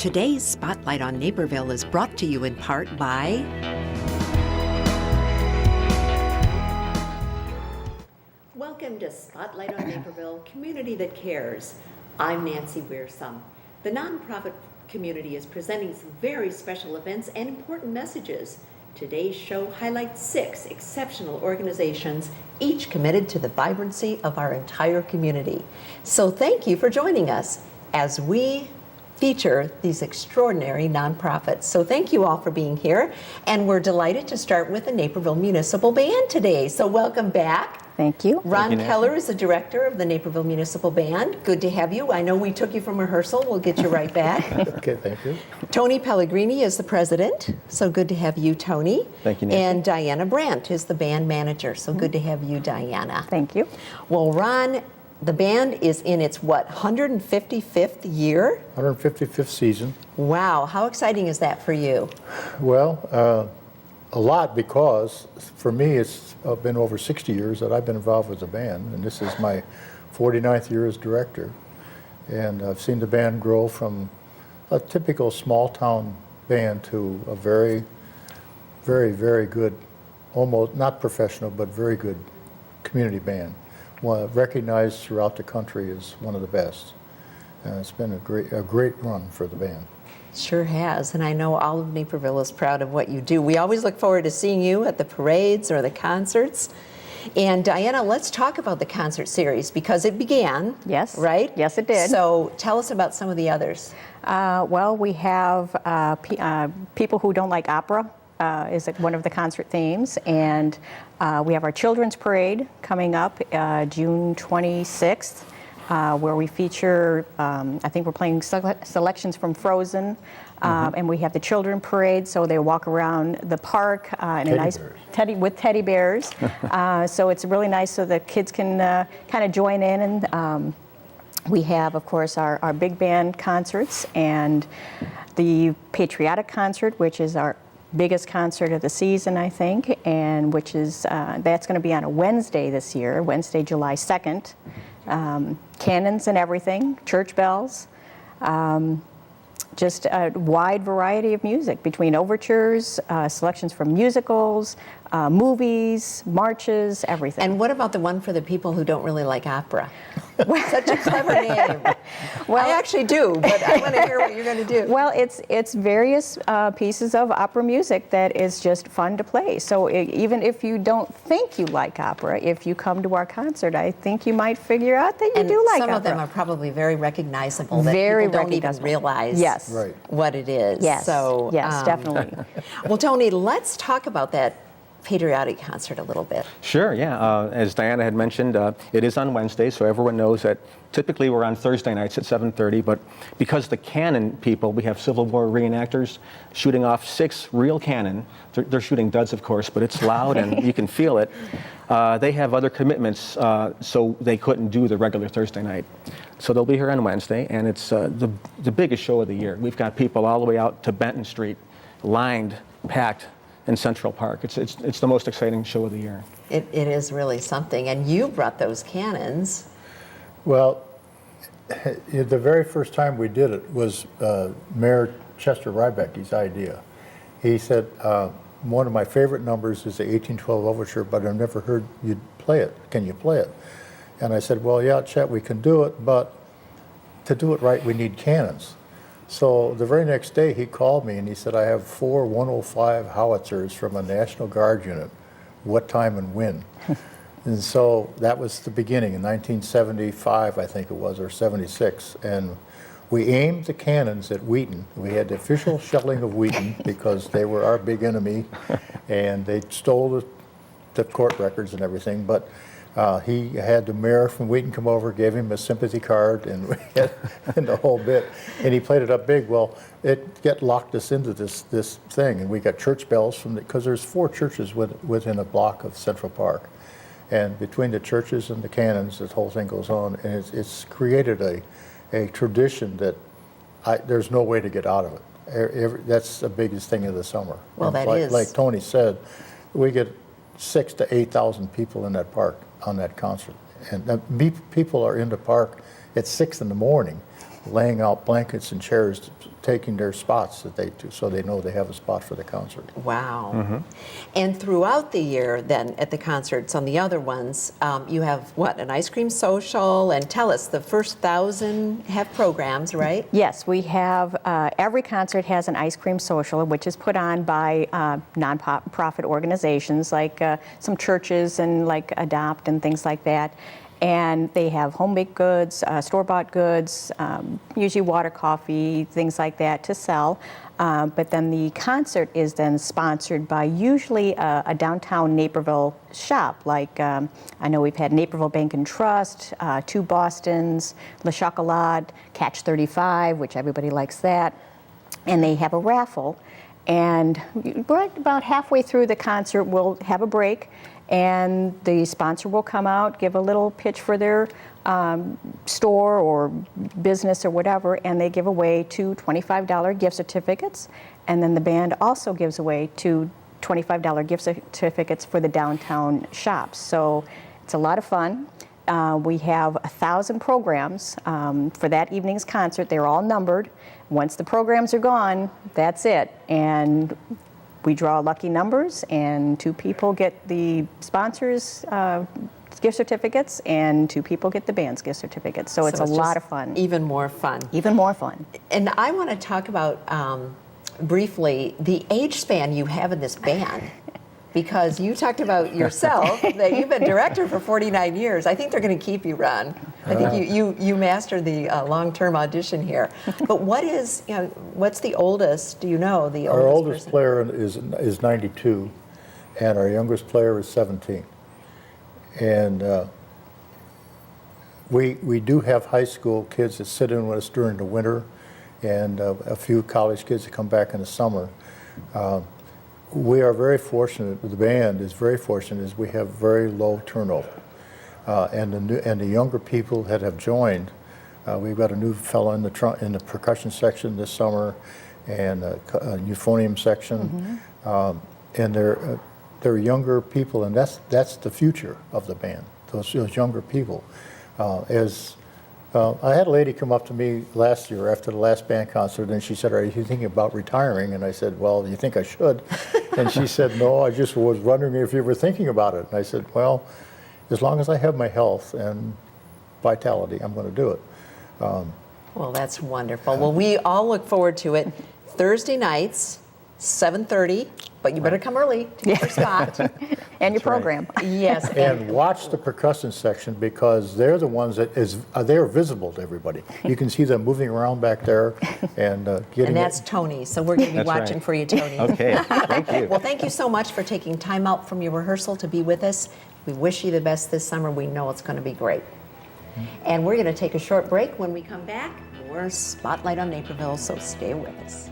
Today's Spotlight on Naperville is brought to you in part by Welcome to Spotlight on Naperville, Community That Cares. I'm Nancy Wearsome. The nonprofit community is presenting some very special events and important messages. Today's show highlights 6 exceptional organizations, each committed to the vibrancy of our entire community. So thank you for joining us as we feature these extraordinary nonprofits. So thank you all for being here. And we're delighted to start with the Naperville Municipal Band today. So welcome back. Thank you. Ron Keller is the director of the Naperville Municipal Band. Good to have you. I know we took you from rehearsal. We'll get you right back. Okay, thank you. Tony Pellegrini is the president. So good to have you, Tony. Thank you, Nancy. And Diana Brandt is the band manager. So good to have you, Diana. Thank you. Well, Ron, the band is in its, 155th year? 155th season. Wow, how exciting is that for you? Well, a lot, because for me it's been over 60 years that I've been involved with the band, and this is my 49th year as director. And I've seen the band grow from a typical small town band to a very, very, very good, almost not professional, but very good community band. Recognized throughout the country as one of the best. And it's been a great run for the band. Sure has, and I know all of Naperville is proud of what you do. We always look forward to seeing you at the parades or the concerts. And Diana, let's talk about the concert series because it began. Yes. Right? Yes, it did. So tell us about some of the others. Well, we have people who don't like opera is one of the concert themes, and we have our children's parade coming up June 26th. Where we feature, I think we're playing selections from Frozen, and we have the children parade, so they walk around the park in a nice teddy bears. So it's really nice, so the kids can kind of join in. And we have, of course, our big band concerts and the patriotic concert, which is our biggest concert of the season, I think, and which is that's going to be on a Wednesday this year, Wednesday, July 2nd. Cannons and everything, church bells, just a wide variety of music between overtures, selections from musicals, movies, marches, everything. And what about the one for the people who don't really like opera? Such a clever name. Well, I actually do, but I want to hear what you're going to do. Well, it's various pieces of opera music that is just fun to play. So even if you don't think you like opera, if you come to our concert, I think you might figure out that you do like opera. Some of them are probably very recognizable that very people don't even realize what it is. Yes, so, yes, definitely. Well, Tony, let's talk about that patriotic concert a little bit. Sure, yeah. As Diana had mentioned, it is on Wednesday, so everyone knows that typically we're on Thursday nights at 7:30, but because the cannon people, we have Civil War reenactors shooting off 6 real cannon. They're shooting duds, of course, but it's loud and you can feel it. They have other commitments, so they couldn't do the regular Thursday night. So they'll be here on Wednesday, and it's the biggest show of the year. We've got people all the way out to Benton Street, lined, packed, in Central Park. It's the most exciting show of the year. It is really something, and you brought those cannons. Well, the very first time we did it was Mayor Chester Rybecky's idea. He said, one of my favorite numbers is the 1812 Overture, but I've never heard you play it. Can you play it? And I said, well, yeah, Chet, we can do it, but to do it right, we need cannons. So the very next day he called me and he said, I have 4 105 howitzers from a National Guard unit. What time and when? And so that was the beginning in 1975, I think it was, or 76. And we aimed the cannons at Wheaton. We had the official shelling of Wheaton because they were our big enemy and they stole the court records and everything. But he had the mayor from Wheaton come over, gave him a sympathy card, and the whole bit. And he played it up big. Well, it locked us into this thing, and we got church bells because there's 4 churches within a block of Central Park, and between the churches and the cannons, this whole thing goes on, and it's created a tradition that there's no way to get out of it. That's the biggest thing of the summer. Well, like Tony said, we get 6,000 to 8,000 people in that park on that concert. And people are in the park at 6 in the morning laying out blankets and chairs, taking their spots that they do, so they know they have a spot for the concert. Wow. And throughout the year, then, at the concerts, on the other ones, you have, what, an ice cream social? And tell us, the first 1,000 have programs, right? Yes, we have, every concert has an ice cream social, which is put on by nonprofit organizations like some churches and like Adopt and things like that. And they have home-baked goods, store-bought goods, usually water, coffee, things like that to sell. But then the concert is then sponsored by usually a downtown Naperville shop. Like I know we've had Naperville Bank and Trust, Two Bostons, Le Chocolat, Catch 35, which everybody likes that. And they have a raffle. And right about halfway through the concert, we'll have a break. And the sponsor will come out, give a little pitch for their store or business or whatever, and they give away 2 $25 gift certificates. And then the band also gives away 2 $25 gift certificates for the downtown shops. So it's a lot of fun. We have 1,000 programs for that evening's concert. They're all numbered. Once the programs are gone, that's it. And we draw lucky numbers, and 2 people get the sponsors' gift certificates, and 2 people get the band's gift certificates. So it's a lot of fun. Even more fun. Even more fun. And I want to talk about, briefly, the age span you have in this band. Because you talked about yourself, that you've been director for 49 years. I think they're going to keep you, Ron. I think you mastered the long-term audition here. But what is, what's the oldest, do you know, the oldest Our oldest person? player is 92, and our youngest player is 17. And we do have high school kids that sit in with us during the winter, and a few college kids that come back in the summer. We are very fortunate, the band is very fortunate, is we have very low turnover. And the younger people that have joined, we've got a new fellow in the percussion section this summer, and a euphonium section, and they're younger people, and that's the future of the band. Those younger people. I had a lady come up to me last year after the last band concert, and she said, "Are you thinking about retiring?" And I said, "Well, you think I should?" And she said, "No, I just was wondering if you were thinking about it." And I said, "Well, as long as I have my health and vitality, I'm going to do it." Well, that's wonderful. Well, we all look forward to it. Thursday nights, 7:30, but you better come early to get your spot. And your That's right. program. Yes. And watch the percussion section, because they're the ones that they're visible to everybody. You can see them moving around back there and getting. And that's Tony, so we're going to be That's watching right. for you, Tony. Okay, thank you. Well, thank you so much for taking time out from your rehearsal to be with us. We wish you the best this summer. We know it's going to be great. And we're going to take a short break. When we come back, more Spotlight on Naperville, so stay with us.